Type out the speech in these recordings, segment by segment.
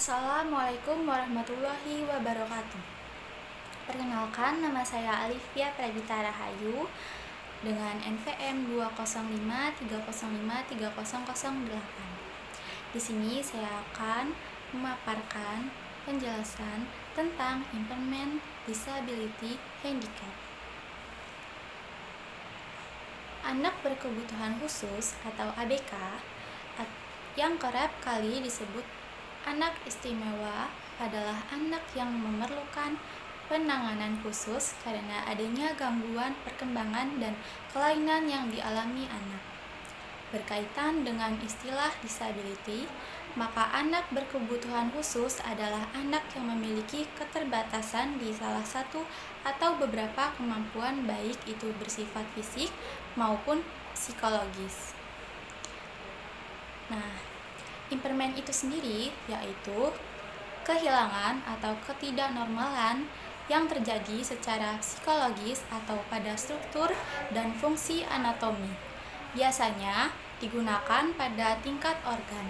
Assalamualaikum warahmatullahi wabarakatuh. Perkenalkan, nama saya Alifia Prabita Rahayu dengan NPM 205305308. Di sini saya akan memaparkan penjelasan tentang Impairment Disability Handicap. Anak berkebutuhan khusus atau ABK yang kerap kali disebut anak istimewa adalah anak yang memerlukan penanganan khusus karena adanya gangguan perkembangan dan kelainan yang dialami anak. Berkaitan dengan istilah disability, maka anak berkebutuhan khusus adalah anak yang memiliki keterbatasan di salah satu atau beberapa kemampuan, baik itu bersifat fisik maupun psikologis. Nah, impairment itu sendiri yaitu kehilangan atau ketidaknormalan yang terjadi secara psikologis atau pada struktur dan fungsi anatomi. Biasanya digunakan pada tingkat organ.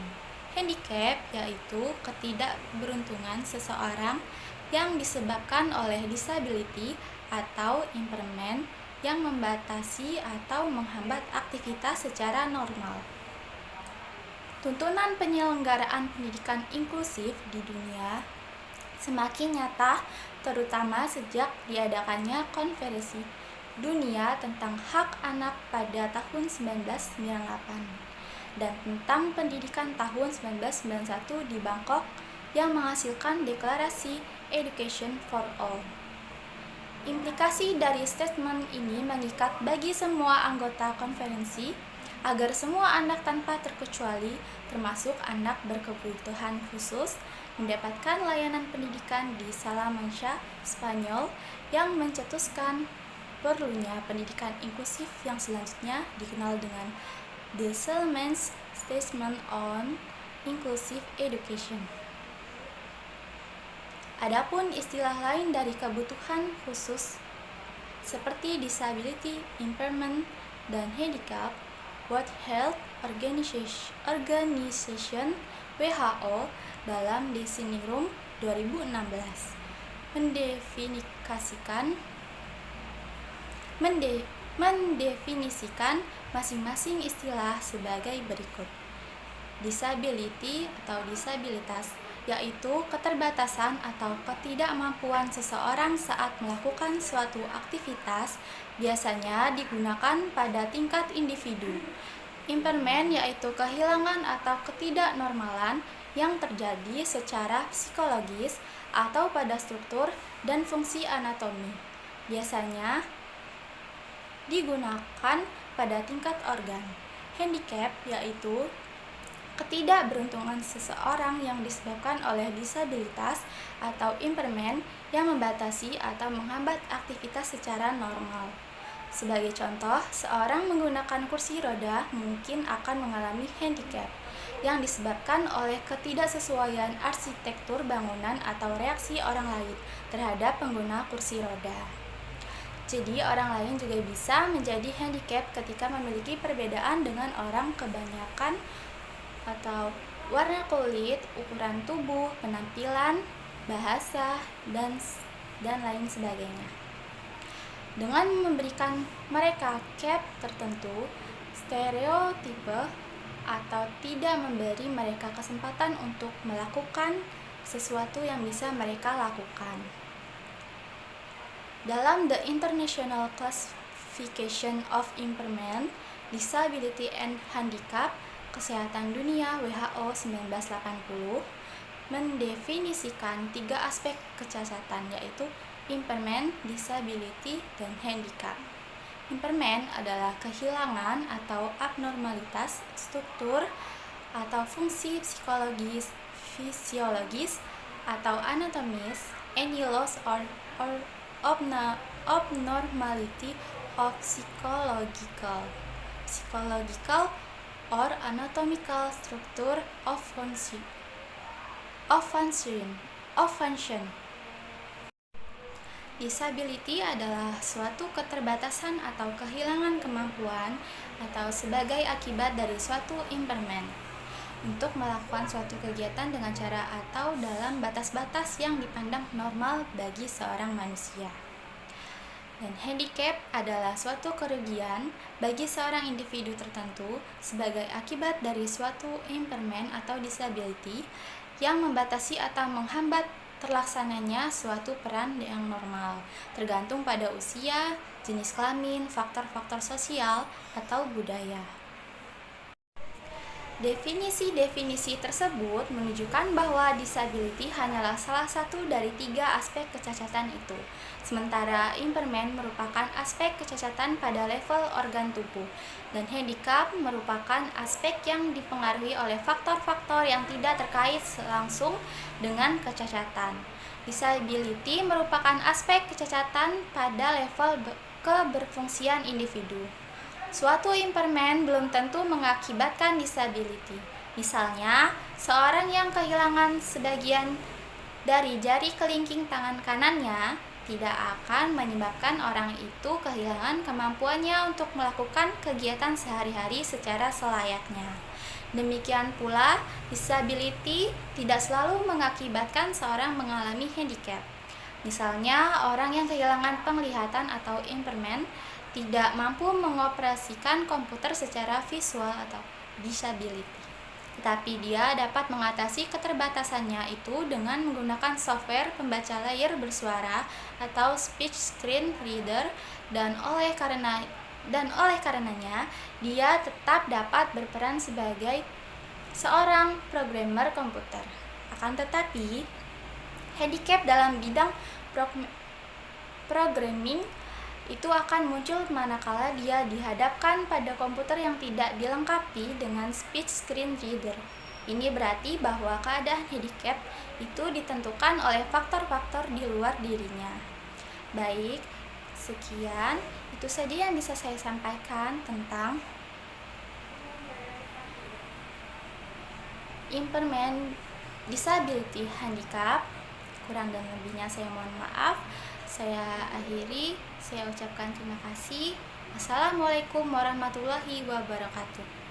Handicap yaitu ketidakberuntungan seseorang yang disebabkan oleh disability atau impairment yang membatasi atau menghambat aktivitas secara normal. Tuntunan penyelenggaraan pendidikan inklusif di dunia semakin nyata, terutama sejak diadakannya Konferensi Dunia tentang Hak Anak pada tahun 1998 dan tentang pendidikan tahun 1991 di Bangkok yang menghasilkan deklarasi Education for All. Implikasi dari statement ini mengikat bagi semua anggota konferensi agar semua anak tanpa terkecuali, termasuk anak berkebutuhan khusus, mendapatkan layanan pendidikan di Salamanca, Spanyol, yang mencetuskan perlunya pendidikan inklusif yang selanjutnya dikenal dengan The Salamanca Statement on Inclusive Education. Adapun istilah lain dari kebutuhan khusus seperti disability, impairment, dan handicap, World Health Organization (WHO) dalam Dressing Room 2016 mendefinisikan masing-masing istilah sebagai berikut. Disability atau disabilitas yaitu keterbatasan atau ketidakmampuan seseorang saat melakukan suatu aktivitas, biasanya digunakan pada tingkat individu. Impairment yaitu kehilangan atau ketidaknormalan yang terjadi secara psikologis atau pada struktur dan fungsi anatomi, biasanya digunakan pada tingkat organ. Handicap yaitu ketidakberuntungan seseorang yang disebabkan oleh disabilitas atau impairment yang membatasi atau menghambat aktivitas secara normal. Sebagai contoh, seorang menggunakan kursi roda mungkin akan mengalami handicap yang disebabkan oleh ketidaksesuaian arsitektur bangunan atau reaksi orang lain terhadap pengguna kursi roda. Jadi, orang lain juga bisa menjadi handicap ketika memiliki perbedaan dengan orang kebanyakan atau warna kulit, ukuran tubuh, penampilan, bahasa, dan lain sebagainya. Dengan memberikan mereka cap tertentu, stereotipe, atau tidak memberi mereka kesempatan untuk melakukan sesuatu yang bisa mereka lakukan. Dalam The International Classification of Impairment, Disability and Handicap, Kesehatan Dunia WHO 1980 mendefinisikan 3 aspek kecacatan, yaitu impairment, disability, dan handicap. Impairment adalah kehilangan atau abnormalitas struktur atau fungsi psikologis, fisiologis, atau anatomis, any loss or abnormality of psychological or anatomical structure of function. Disability adalah suatu keterbatasan atau kehilangan kemampuan atau sebagai akibat dari suatu impairment. untuk melakukan suatu kegiatan dengan cara atau dalam batas-batas yang dipandang normal bagi seorang manusia. Dan handicap adalah suatu kerugian bagi seorang individu tertentu sebagai akibat dari suatu impairment atau disability yang membatasi atau menghambat terlaksananya suatu peran yang normal, tergantung pada usia, jenis kelamin, faktor-faktor sosial, atau budaya. Definisi-definisi tersebut menunjukkan bahwa disability hanyalah salah satu dari 3 aspek kecacatan itu, sementara impairment merupakan aspek kecacatan pada level organ tubuh, dan handicap merupakan aspek yang dipengaruhi oleh faktor-faktor yang tidak terkait langsung dengan kecacatan. Disability merupakan aspek kecacatan pada level keberfungsian individu. Suatu impairment belum tentu mengakibatkan disability. Misalnya, seorang yang kehilangan sebagian dari jari kelingking tangan kanannya tidak akan menyebabkan orang itu kehilangan kemampuannya untuk melakukan kegiatan sehari-hari secara selayaknya. Demikian pula, disability tidak selalu mengakibatkan seorang mengalami handicap. Misalnya, orang yang kehilangan penglihatan atau impairment tidak mampu mengoperasikan komputer secara visual atau disability. Tetapi dia dapat mengatasi keterbatasannya itu dengan menggunakan software pembaca layar bersuara atau speech screen reader dan oleh karenanya dia tetap dapat berperan sebagai seorang programmer komputer. Akan tetapi, handicap dalam bidang programming itu akan muncul manakala dia dihadapkan pada komputer yang tidak dilengkapi dengan speech screen reader. Ini berarti bahwa keadaan handicap itu ditentukan oleh faktor-faktor di luar dirinya. Baik, sekian itu saja yang bisa saya sampaikan tentang impairment, disability, handicap. Kurang dan lebihnya saya mohon maaf. Saya akhiri, saya ucapkan terima kasih. Assalamualaikum warahmatullahi wabarakatuh.